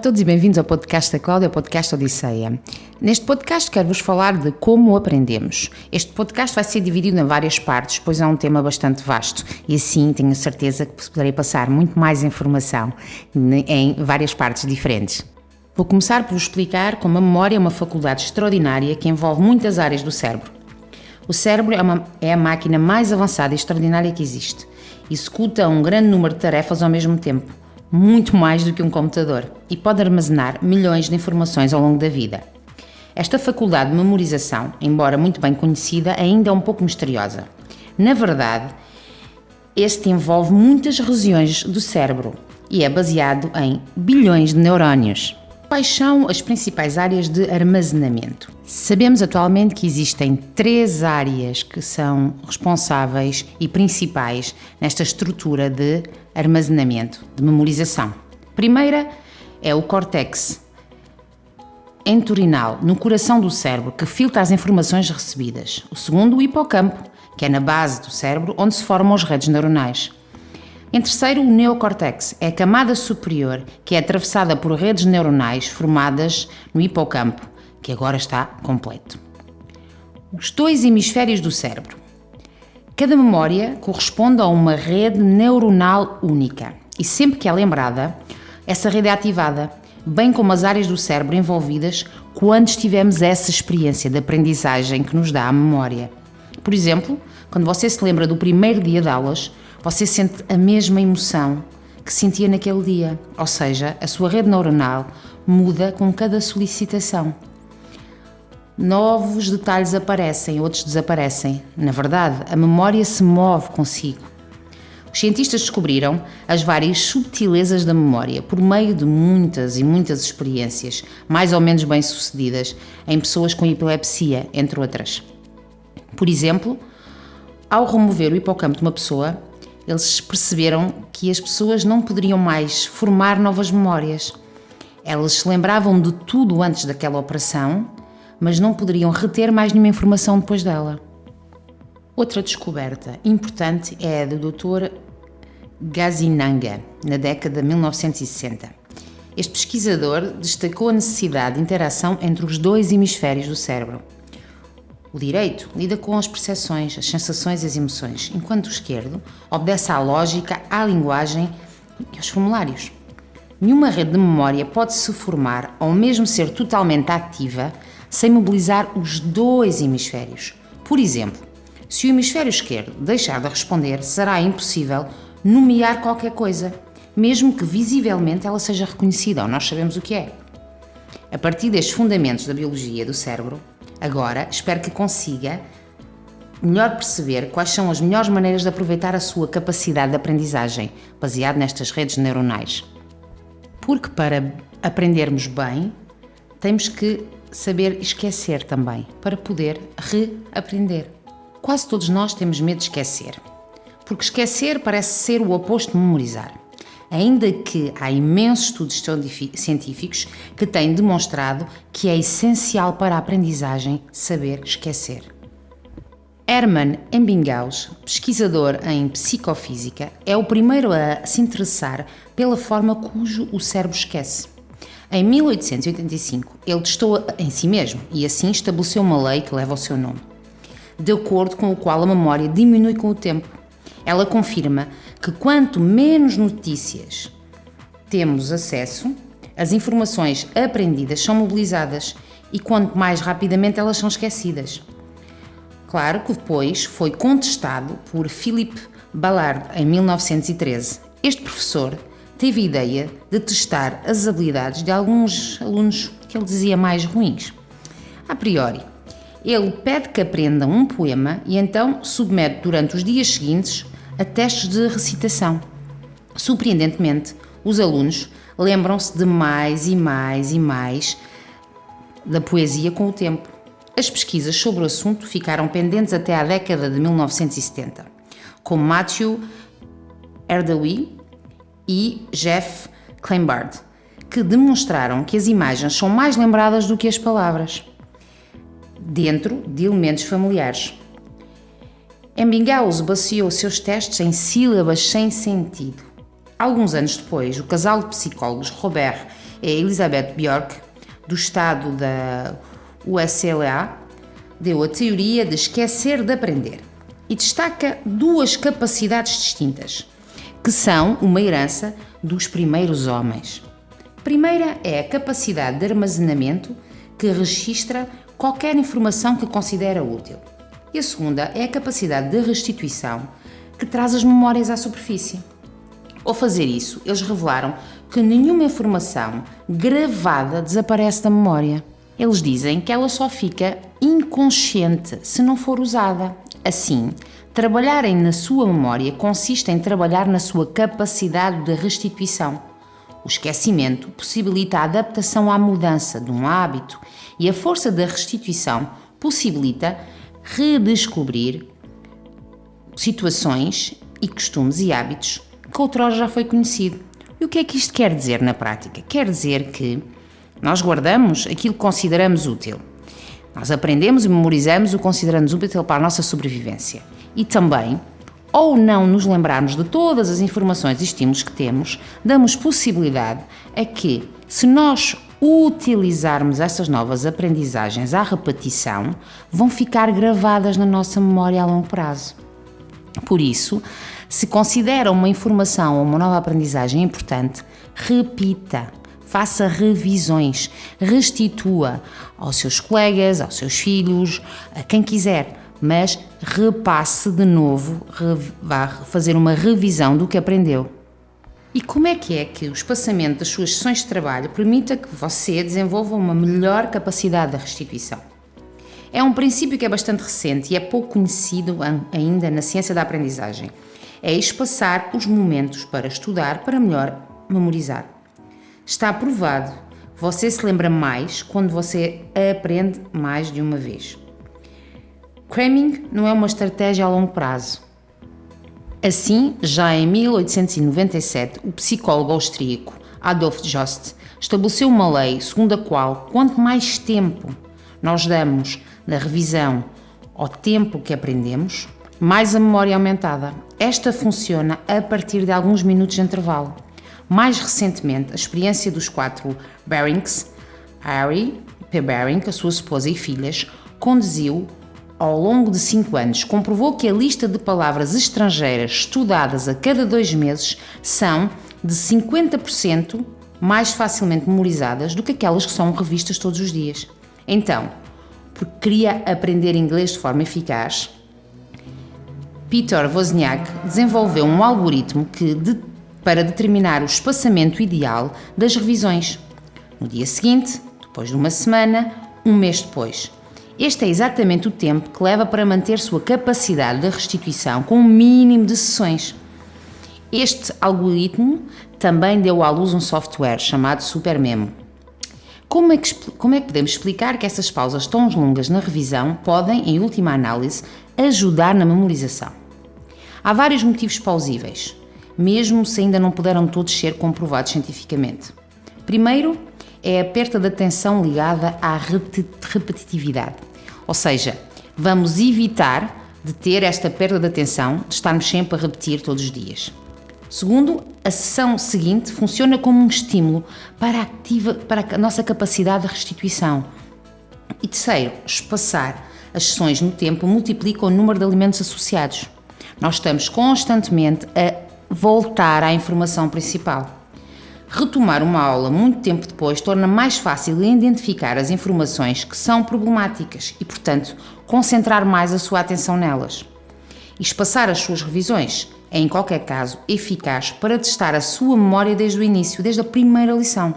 todos e bem-vindos ao podcast da Cláudia, podcast Odisseia. Neste podcast quero-vos falar de como aprendemos. Este podcast vai ser dividido em várias partes, pois é um tema bastante vasto e assim tenho certeza que vos poderei passar muito mais informação em várias partes diferentes. Vou começar por vos explicar como a memória é uma faculdade extraordinária que envolve muitas áreas do cérebro. O cérebro é a máquina mais avançada e extraordinária que existe. Executa um grande número de tarefas ao mesmo tempo, muito mais do que um computador, e pode armazenar milhões de informações ao longo da vida. Esta faculdade de memorização, embora muito bem conhecida, ainda é um pouco misteriosa. Na verdade, este envolve muitas regiões do cérebro e é baseado em bilhões de neurónios. Quais são as principais áreas de armazenamento? Sabemos atualmente que existem 3 áreas que são responsáveis e principais nesta estrutura de armazenamento, de memorização. A primeira é o córtex entorhinal, no coração do cérebro, que filtra as informações recebidas. O segundo, o hipocampo, que é na base do cérebro, onde se formam as redes neuronais. Em terceiro, o neocórtex, é a camada superior, que é atravessada por redes neuronais formadas no hipocampo, que agora está completo. Os 2 hemisférios do cérebro. Cada memória corresponde a uma rede neuronal única e sempre que é lembrada, essa rede é ativada, bem como as áreas do cérebro envolvidas quando tivemos essa experiência de aprendizagem que nos dá a memória. Por exemplo, quando você se lembra do primeiro dia de aulas, você sente a mesma emoção que sentia naquele dia, ou seja, a sua rede neuronal muda com cada solicitação. Novos detalhes aparecem, outros desaparecem. Na verdade, a memória se move consigo. Os cientistas descobriram as várias subtilezas da memória por meio de muitas e muitas experiências, mais ou menos bem-sucedidas, em pessoas com epilepsia, entre outras. Por exemplo, ao remover o hipocampo de uma pessoa, eles perceberam que as pessoas não poderiam mais formar novas memórias. Elas se lembravam de tudo antes daquela operação, mas não poderiam reter mais nenhuma informação depois dela. Outra descoberta importante é a do Dr. Gazinanga, na década de 1960. Este pesquisador destacou a necessidade de interação entre os 2 hemisférios do cérebro. O direito lida com as percepções, as sensações e as emoções, enquanto o esquerdo obedece à lógica, à linguagem e aos formulários. Nenhuma rede de memória pode-se formar ou mesmo ser totalmente ativa sem mobilizar os 2 hemisférios. Por exemplo, se o hemisfério esquerdo deixar de responder, será impossível nomear qualquer coisa, mesmo que visivelmente ela seja reconhecida ou nós sabemos o que é. A partir destes fundamentos da biologia do cérebro, agora espero que consiga melhor perceber quais são as melhores maneiras de aproveitar a sua capacidade de aprendizagem, baseado nestas redes neuronais. Porque para aprendermos bem, temos que saber esquecer também, para poder reaprender. Quase todos nós temos medo de esquecer, porque esquecer parece ser o oposto de memorizar, ainda que há imensos estudos científicos que têm demonstrado que é essencial para a aprendizagem saber esquecer. Hermann Ebbinghaus, pesquisador em psicofísica, é o primeiro a se interessar pela forma cujo o cérebro esquece. Em 1885, ele testou em si mesmo e assim estabeleceu uma lei que leva o seu nome, de acordo com o qual a memória diminui com o tempo. Ela confirma que quanto menos notícias temos acesso, as informações aprendidas são mobilizadas e quanto mais rapidamente elas são esquecidas. Claro que depois foi contestado por Philip Ballard em 1913. Este professor teve a ideia de testar as habilidades de alguns alunos que ele dizia mais ruins. A priori, ele pede que aprendam um poema e então submete durante os dias seguintes a testes de recitação. Surpreendentemente, os alunos lembram-se de mais e mais e mais da poesia com o tempo. As pesquisas sobre o assunto ficaram pendentes até à década de 1970, com Matthew Erdawi e Jeff Kleinbard, que demonstraram que as imagens são mais lembradas do que as palavras, dentro de elementos familiares. Ebbinghaus baseou seus testes em sílabas sem sentido. Alguns anos depois, o casal de psicólogos Robert é Elizabeth Bjork, do estado da UCLA, deu a teoria de esquecer de aprender e destaca duas capacidades distintas, que são uma herança dos primeiros homens. A primeira é a capacidade de armazenamento, que registra qualquer informação que considera útil. E a segunda é a capacidade de restituição, que traz as memórias à superfície. Ao fazer isso, eles revelaram que nenhuma informação gravada desaparece da memória. Eles dizem que ela só fica inconsciente se não for usada. Assim, trabalharem na sua memória consiste em trabalhar na sua capacidade de restituição. O esquecimento possibilita a adaptação à mudança de um hábito e a força da restituição possibilita redescobrir situações e costumes e hábitos que outrora já foi conhecido. E o que é que isto quer dizer na prática? Quer dizer que nós guardamos aquilo que consideramos útil. Nós aprendemos e memorizamos o que consideramos útil para a nossa sobrevivência. E também, ou não nos lembrarmos de todas as informações e estímulos que temos, damos possibilidade a que, se nós utilizarmos essas novas aprendizagens à repetição, vão ficar gravadas na nossa memória a longo prazo. Por isso, se considera uma informação ou uma nova aprendizagem importante, repita, faça revisões, restitua aos seus colegas, aos seus filhos, a quem quiser, mas repasse de novo, vá fazer uma revisão do que aprendeu. E como é que o espaçamento das suas sessões de trabalho permita que você desenvolva uma melhor capacidade de restituição? É um princípio que é bastante recente e é pouco conhecido ainda na ciência da aprendizagem. É espaçar os momentos para estudar para melhor memorizar. Está provado, você se lembra mais quando você aprende mais de uma vez. Cramming não é uma estratégia a longo prazo. Assim, já em 1897, o psicólogo austríaco Adolf Jost estabeleceu uma lei segundo a qual, quanto mais tempo nós damos na revisão ao tempo que aprendemos, mais a memória é aumentada. Esta funciona a partir de alguns minutos de intervalo. Mais recentemente, a experiência dos 4 Barings, Harry P. Baring, a sua esposa e filhas, conduziu ao longo de 5 anos, comprovou que a lista de palavras estrangeiras estudadas a cada 2 meses são de 50% mais facilmente memorizadas do que aquelas que são revistas todos os dias. Então, porque queria aprender inglês de forma eficaz, Peter Wozniak desenvolveu um algoritmo para determinar o espaçamento ideal das revisões. No dia seguinte, depois de uma semana, um mês depois. Este é exatamente o tempo que leva para manter sua capacidade de restituição com um mínimo de sessões. Este algoritmo também deu à luz um software chamado SuperMemo. Como é que podemos explicar que essas pausas tão longas na revisão podem, em última análise, ajudar na memorização? Há vários motivos plausíveis, mesmo se ainda não puderam todos ser comprovados cientificamente. Primeiro, é a perda de atenção ligada à repetitividade. Ou seja, vamos evitar de ter esta perda de atenção, de estarmos sempre a repetir todos os dias. Segundo, a sessão seguinte funciona como um estímulo para a nossa capacidade de restituição. E terceiro, espaçar as sessões no tempo multiplica o número de alimentos associados. Nós estamos constantemente a voltar à informação principal. Retomar uma aula muito tempo depois torna mais fácil identificar as informações que são problemáticas e, portanto, concentrar mais a sua atenção nelas. E espaçar as suas revisões é, em qualquer caso, eficaz para testar a sua memória desde o início, desde a primeira lição.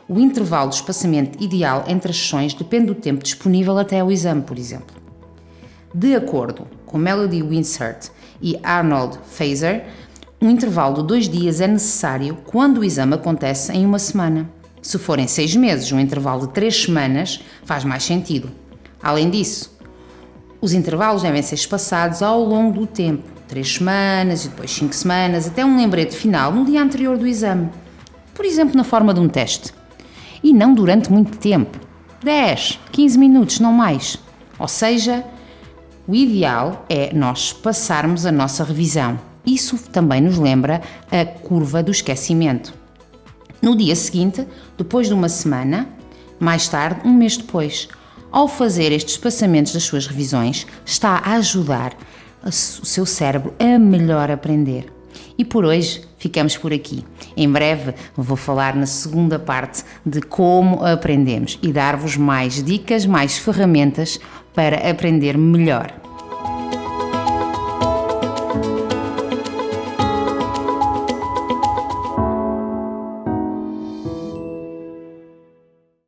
O intervalo de espaçamento ideal entre as sessões depende do tempo disponível até ao exame, por exemplo. De acordo com Melody Winsert e Arnold Fazer, um intervalo de 2 dias é necessário quando o exame acontece em uma semana. Se forem 6 meses, um intervalo de 3 semanas faz mais sentido. Além disso, os intervalos devem ser espaçados ao longo do tempo, 3 semanas e depois 5 semanas, até um lembrete final no dia anterior do exame. Por exemplo, na forma de um teste. E não durante muito tempo, 10, 15 minutos, não mais. Ou seja, o ideal é nós passarmos a nossa revisão. Isso também nos lembra a curva do esquecimento. No dia seguinte, depois de uma semana, mais tarde, um mês depois. Ao fazer estes espaçamentos das suas revisões, está a ajudar o seu cérebro a melhor aprender. E por hoje ficamos por aqui. Em breve vou falar na segunda parte de como aprendemos e dar-vos mais dicas, mais ferramentas para aprender melhor.